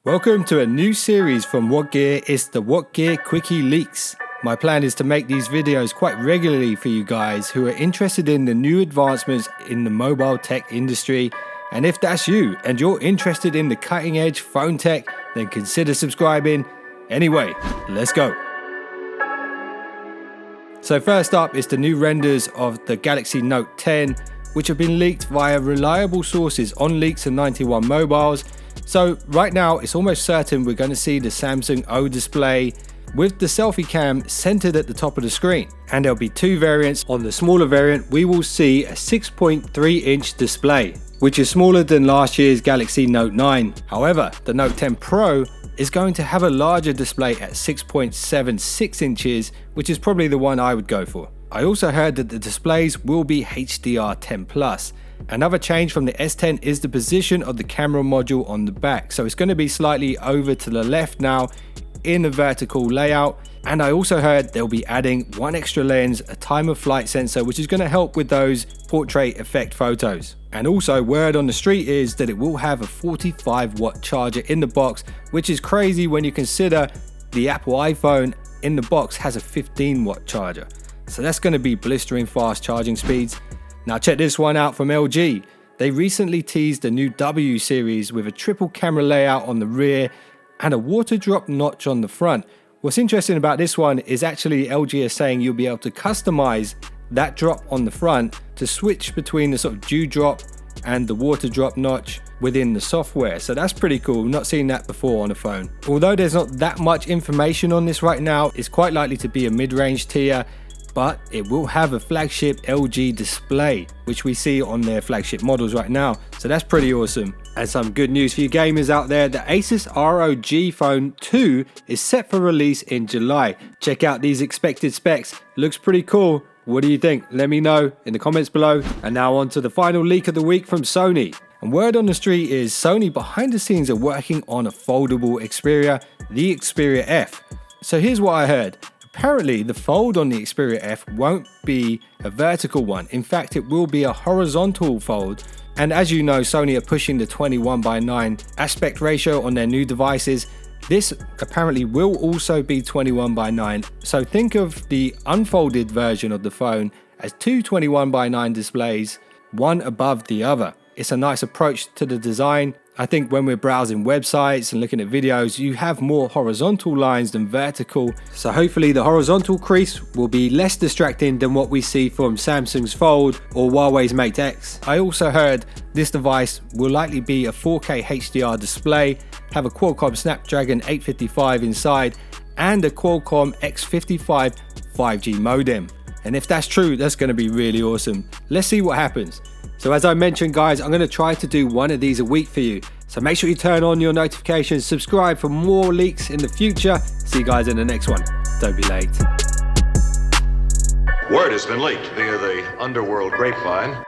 Welcome to a new series from WhatGear. It's the WhatGear Quickie Leaks. My plan is to make these videos quite regularly for you guys who are interested in the new advancements in the mobile tech industry. And if that's you and you're interested in the cutting edge phone tech, then consider subscribing. Anyway, let's go. So first up is the new renders of the Galaxy Note 10, which have been leaked via reliable sources on Leaks and 91 Mobiles. So right now it's almost certain we're going to see the Samsung O display with the selfie cam centered at the top of the screen. And there'll be two variants. On the smaller variant we will see a 6.3 inch display, which is smaller than last year's Galaxy Note 9. However, the Note 10 Pro is going to have a larger display at 6.76 inches, which is probably the one I would go for. I also heard that the displays will be HDR10+. Another change from the S10 is the position of the camera module on the back. So it's going to be slightly over to the left now in a vertical layout. And I also heard they'll be adding one extra lens, a time of flight sensor, which is going to help with those portrait effect photos. And also word on the street is that it will have a 45-watt charger in the box, which is crazy when you consider the Apple iPhone in the box has a 15-watt charger. So that's going to be blistering fast charging speeds. Now check this one out from LG. They recently teased a new W series with a triple camera layout on the rear and a water drop notch on the front. What's interesting about this one is actually LG is saying you'll be able to customize that drop on the front to switch between the sort of dew drop and the water drop notch within the software. So that's pretty cool. Not seen that before on a phone. Although there's not that much information on this right now, it's quite likely to be a mid-range tier, but it will have a flagship LG display, which we see on their flagship models right now. So that's pretty awesome. And some good news for you gamers out there, the Asus ROG Phone 2 is set for release in July. Check out these expected specs. Looks pretty cool. What do you think? Let me know in the comments below. And now on to the final leak of the week from Sony. And word on the street is Sony behind the scenes are working on a foldable Xperia, the Xperia F. So here's what I heard. Apparently the fold on the Xperia F won't be a vertical one. In fact, it will be a horizontal fold. And as you know, Sony are pushing the 21:9 aspect ratio on their new devices. This apparently will also be 21:9. So think of the unfolded version of the phone as two 21:9 displays, one above the other. It's a nice approach to the design. I think when we're browsing websites and looking at videos, you have more horizontal lines than vertical. So hopefully the horizontal crease will be less distracting than what we see from Samsung's Fold or Huawei's Mate X. I also heard this device will likely be a 4K HDR display, have a Qualcomm Snapdragon 855 inside, and a Qualcomm X55 5G modem. And if that's true, that's going to be really awesome. Let's see what happens. So as I mentioned guys, I'm going to try to do one of these a week for you. So make sure you turn on your notifications, subscribe for more leaks in the future. See you guys in the next one. Don't be late. Word has been leaked via the underworld grapevine